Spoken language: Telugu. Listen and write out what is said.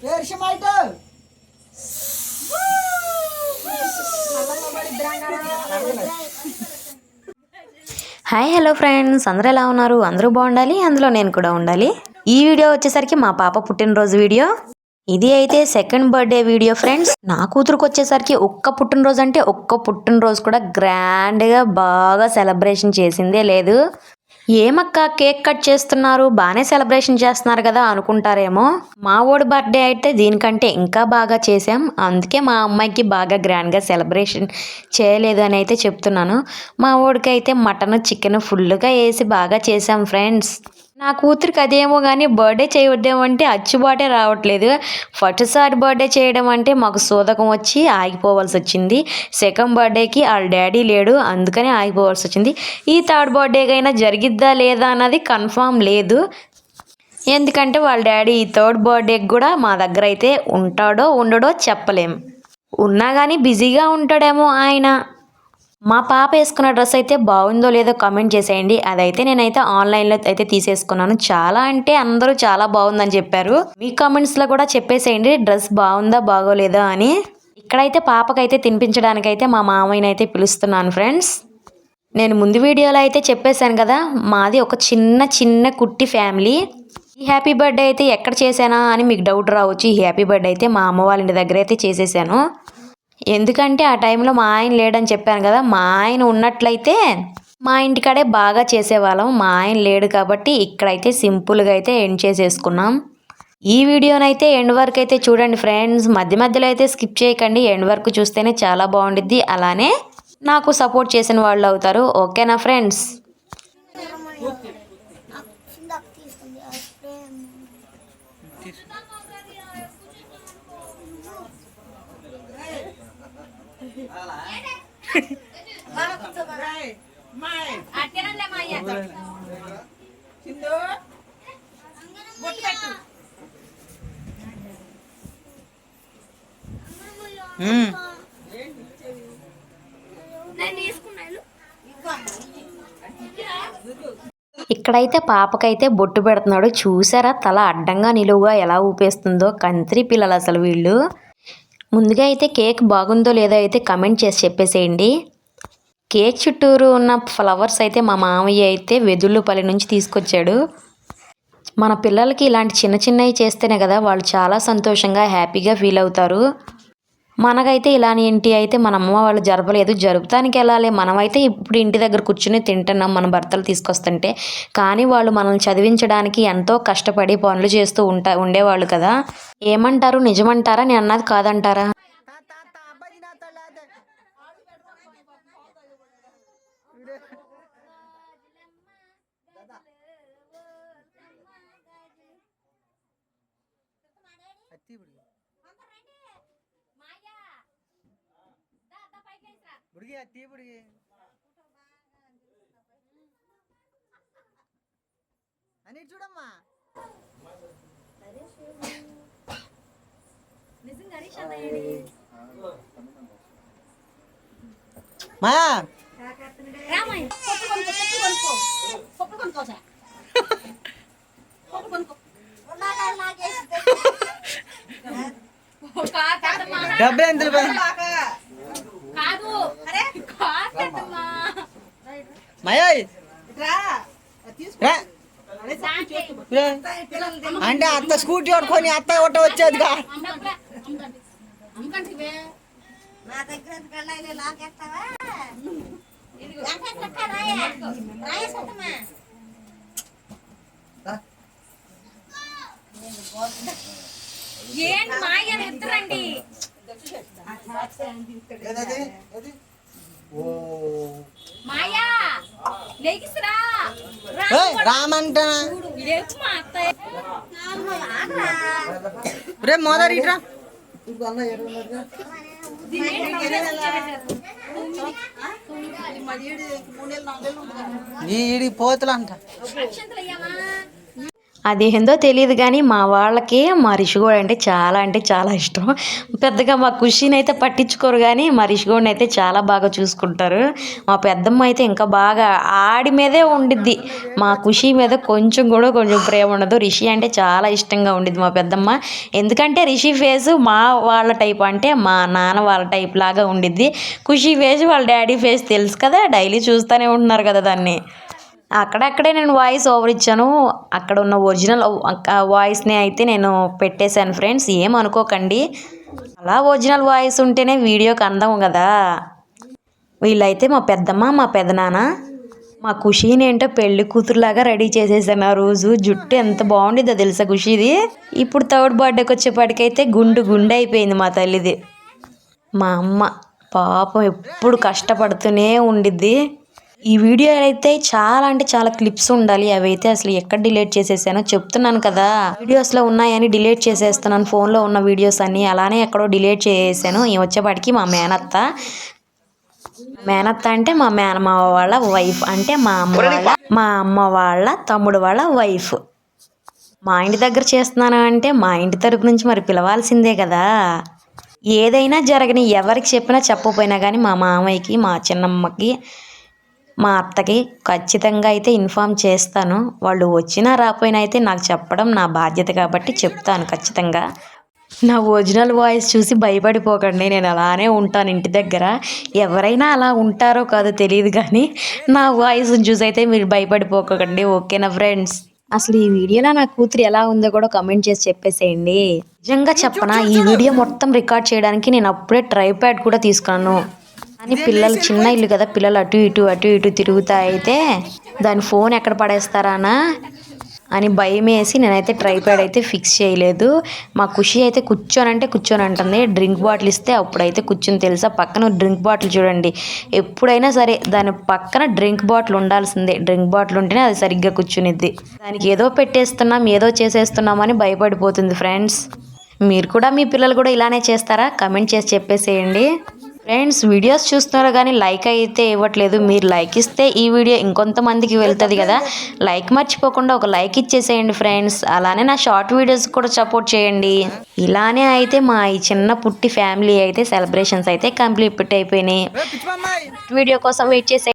హాయ్ హలో ఫ్రెండ్స్, అందరూ ఎలా ఉన్నారు? అందరూ బాగుండాలి, అందులో నేను కూడా ఉండాలి. ఈ వీడియో వచ్చేసరికి మా పాప పుట్టినరోజు వీడియో. ఇది అయితే సెకండ్ బర్త్డే వీడియో ఫ్రెండ్స్. నా కూతురుకు వచ్చేసరికి ఒక్క పుట్టినరోజు అంటే ఒక్క పుట్టినరోజు కూడా గ్రాండ్గా బాగా సెలబ్రేషన్ చేసిందే లేదు. ఏమక్క కేక్ కట్ చేస్తున్నారు, బాగానే సెలబ్రేషన్ చేస్తున్నారు కదా అనుకుంటారేమో. మా ఓడి బర్త్డే అయితే దీనికంటే ఇంకా బాగా చేసాం. అందుకే మా అమ్మాయికి బాగా గ్రాండ్గా సెలబ్రేషన్ చేయలేదు అని అయితే చెప్తున్నాను. మా ఓడికి అయితే మటన్ చికెన్ ఫుల్గా వేసి బాగా చేసాం ఫ్రెండ్స్. నా కూతురికి అదేమో కానీ బర్త్డే చేయడం అంటే అచ్చుబాటే రావట్లేదు. ఫస్ట్సారి బర్త్డే చేయడం అంటే మాకు సోదకం వచ్చి ఆగిపోవాల్సి వచ్చింది. సెకండ్ బర్త్డేకి వాళ్ళ డాడీ లేడు, అందుకని ఆగిపోవాల్సి వచ్చింది. ఈ థర్డ్ బర్త్డేకైనా జరిగిద్దా లేదా అన్నది కన్ఫామ్ లేదు. ఎందుకంటే వాళ్ళ డాడీ ఈ థర్డ్ బర్త్డేకి కూడా మా దగ్గర అయితే ఉంటాడో ఉండడో చెప్పలేం. ఉన్నా కానీ బిజీగా ఉంటాడేమో ఆయన. మా పాప వేసుకున్న డ్రెస్ అయితే బాగుందో లేదో కామెంట్ చేసేయండి. అదైతే నేనైతే ఆన్లైన్లో అయితే తీసేసుకున్నాను. చాలా అంటే అందరూ చాలా బాగుందని చెప్పారు. మీ కామెంట్స్లో కూడా చెప్పేసేయండి డ్రెస్ బాగుందా బాగోలేదా అని. ఇక్కడైతే పాపకైతే తినిపించడానికైతే మా మామయ్యని అయితే పిలుస్తున్నాను ఫ్రెండ్స్. నేను ముందు వీడియోలో అయితే చెప్పేశాను కదా, మాది ఒక చిన్న కుట్టి ఫ్యామిలీ. ఈ హ్యాపీ బర్త్డే అయితే ఎక్కడ చేశానా అని మీకు డౌట్ రావచ్చు. ఈ హ్యాపీ బర్త్డే అయితే మా అమ్మ వాళ్ళ ఇంటి దగ్గర అయితే చేసేసాను. ఎందుకంటే ఆ టైంలో మా ఆయన లేడని చెప్పాను కదా, మా ఆయన ఉన్నట్లయితే మా ఇంటికాడే బాగా చేసేవాళ్ళం. మా ఆయన లేడు కాబట్టి ఇక్కడైతే సింపుల్గా అయితే ఎండ్ చేసేసుకున్నాం. ఈ వీడియోనైతే ఎండ్ వరకు అయితే చూడండి ఫ్రెండ్స్. మధ్యలో అయితే స్కిప్ చేయకండి. ఎండ్ వరకు చూస్తేనే చాలా బాగుండిద్ది. అలానే నాకు సపోర్ట్ చేసిన వాళ్ళు అవుతారు. ఓకేనా ఫ్రెండ్స్? ఇక్కడైతే పాపకైతే బొట్టు పెడుతున్నాడు. చూసారా తల అడ్డంగా నిలువుగా ఎలా ఊపేస్తుందో. కంత్రి పిల్లలు అసలు వీళ్ళు. ముందుగా అయితే కేక్ బాగుందో లేదో అయితే కమెంట్ చేసి చెప్పేసేయండి. కేక్ చుట్టూరు ఉన్న ఫ్లవర్స్ అయితే మా మామయ్య అయితే వెదుళ్ళపల్లి నుంచి తీసుకొచ్చాడు. మన పిల్లలకి ఇలాంటి చిన్నవి చేస్తేనే కదా వాళ్ళు చాలా సంతోషంగా హ్యాపీగా ఫీల్ అవుతారు. మనకైతే ఇలాంటి అయితే మన అమ్మ వాళ్ళు జరపలేదు. జరుపుతానికి వెళ్ళాలి. మనమైతే ఇప్పుడు ఇంటి దగ్గర కూర్చుని తింటున్నాం మన భర్తలు తీసుకొస్తుంటే. కానీ వాళ్ళు మనల్ని చదివించడానికి ఎంతో కష్టపడి పనులు చేస్తూ ఉండేవాళ్ళు కదా. ఏమంటారు, నిజమంటారా నేను అన్నది కాదంటారా? అని చూడమ్మా మాయా డబ్బే ఎంత మాయా అంటే అత్త స్కూటీ పట్టుకొని అత్త ఒకట వచ్చేదిగా. రామంటా రే మోదర్ ఇట్రా. ఈ పోతులు అంట. అదేందో తెలియదు కానీ మా వాళ్ళకి మా రిషిగోడు అంటే చాలా ఇష్టం. పెద్దగా మా ఖుషిని అయితే పట్టించుకోరు కానీ మా రిషిగోడిని అయితే చాలా బాగా చూసుకుంటారు. మా పెద్దమ్మ అయితే ఇంకా బాగా ఆడి మీదే ఉండిద్ది. మా ఖుషి మీద కొంచెం ప్రేమ ఉండదు. రిషి అంటే చాలా ఇష్టంగా ఉండిద్ది మా పెద్దమ్మ. ఎందుకంటే రిషి ఫేస్ మా వాళ్ళ టైప్ అంటే మా నాన్న వాళ్ళ టైప్ లాగా ఉండిద్ది. ఖుషి ఫేస్ వాళ్ళ డాడీ ఫేస్ తెలుసు కదా, డైలీ చూస్తూనే ఉంటున్నారు కదా దాన్ని. అక్కడక్కడే నేను వాయిస్ ఓవర్ ఇచ్చాను. అక్కడ ఉన్న ఒరిజినల్ వాయిస్ని అయితే నేను పెట్టేశాను ఫ్రెండ్స్, ఏమనుకోకండి. అలా ఒరిజినల్ వాయిస్ ఉంటేనే వీడియోకి అందం కదా. వీళ్ళైతే మా పెద్దమ్మ మా పెదనాన్న. మా ఖుషీని ఏంటో పెళ్లి కూతురులాగా రెడీ చేసేసాను. ఆ రోజు జుట్టు ఎంత బాగుండిద్దో తెలుసా ఖుషీది. ఇప్పుడు థర్డ్ బర్త్డేకి వచ్చేపాటికైతే గుండు అయిపోయింది మా తల్లిది. మా అమ్మ పాపం ఎప్పుడు కష్టపడుతూనే ఉండిద్ది. ఈ వీడియో అయితే చాలా క్లిప్స్ ఉండాలి. అవి అయితే అసలు ఎక్కడ డిలీట్ చేసేసానో చెప్తున్నాను కదా. వీడియోస్లో ఉన్నాయని డిలీట్ చేసేస్తున్నాను. ఫోన్లో ఉన్న వీడియోస్ అన్నీ అలానే ఎక్కడో డిలీట్ చేసేసాను. వచ్చేపాటికి మా మేనత్త అంటే మా మేనమావ వాళ్ళ వైఫ్, అంటే మా అమ్మ వాళ్ళ తమ్ముడు వాళ్ళ వైఫ్. మా ఇంటి దగ్గర చేస్తున్నాను అంటే మా ఇంటి తరపు నుంచి మరి పిలవాల్సిందే కదా. ఏదైనా జరగని ఎవరికి చెప్పినా చెప్పకపోయినా కానీ మా మామయ్యకి, మా చిన్నమ్మకి, మా అత్తకి ఖచ్చితంగా అయితే ఇన్ఫామ్ చేస్తాను. వాళ్ళు వచ్చినా రాపోయినా అయితే నాకు చెప్పడం నా బాధ్యత కాబట్టి చెప్తాను ఖచ్చితంగా. నా ఒరిజినల్ వాయిస్ చూసి భయపడిపోకండి. నేను అలానే ఉంటాను ఇంటి దగ్గర. ఎవరైనా అలా ఉంటారో కాదో తెలియదు కానీ నా వాయిస్ చూసి అయితే మీరు భయపడిపోకండి, ఓకేనా ఫ్రెండ్స్. అసలు ఈ వీడియోలో నా కూతురు ఎలా ఉందో కూడా కమెంట్ చేసి చెప్పేసేయండి. నిజంగా చెప్పనా, ఈ వీడియో మొత్తం రికార్డ్ చేయడానికి నేను అప్పుడే ట్రైప్యాడ్ కూడా తీసుకున్నాను. కానీ పిల్లలు చిన్న ఇల్లు కదా, పిల్లలు అటు ఇటు తిరుగుతా అయితే దాని ఫోన్ ఎక్కడ పడేస్తారానా అని భయం వేసి నేనైతే ట్రైప్యాడ్ అయితే ఫిక్స్ చేయలేదు. మా ఖుషి అయితే కూర్చొని అంటుంది. డ్రింక్ బాటిల్ ఇస్తే అప్పుడైతే కూర్చుని తెలుసా. పక్కన డ్రింక్ బాటిల్ చూడండి, ఎప్పుడైనా సరే దాని పక్కన డ్రింక్ బాటిల్ ఉండాల్సిందే. డ్రింక్ బాటిల్ ఉంటేనే అది సరిగ్గా కూర్చునిద్ది. దానికి ఏదో పెట్టేస్తున్నాం, ఏదో చేసేస్తున్నామని భయపడిపోతుంది ఫ్రెండ్స్. మీరు కూడా మీ పిల్లలు కూడా ఇలానే చేస్తారా? కమెంట్ చేసి చెప్పేసేయండి ఫ్రెండ్స్. వీడియోస్ చూస్తున్నారు కానీ లైక్ అయితే ఇవ్వట్లేదు. మీరు లైక్ ఇస్తే ఈ వీడియో ఇంకొంతమందికి వెళ్తుంది కదా. లైక్ మర్చిపోకుండా ఒక లైక్ ఇచ్చేసేయండి ఫ్రెండ్స్. అలానే నా షార్ట్ వీడియోస్ కూడా సపోర్ట్ చేయండి. ఇలానే అయితే మా ఈ చిన్న పుట్టి ఫ్యామిలీ అయితే సెలబ్రేషన్స్ అయితే కంప్లీట్ అయిపోయినాయి. వీడియో కోసం వెయిట్ చేసే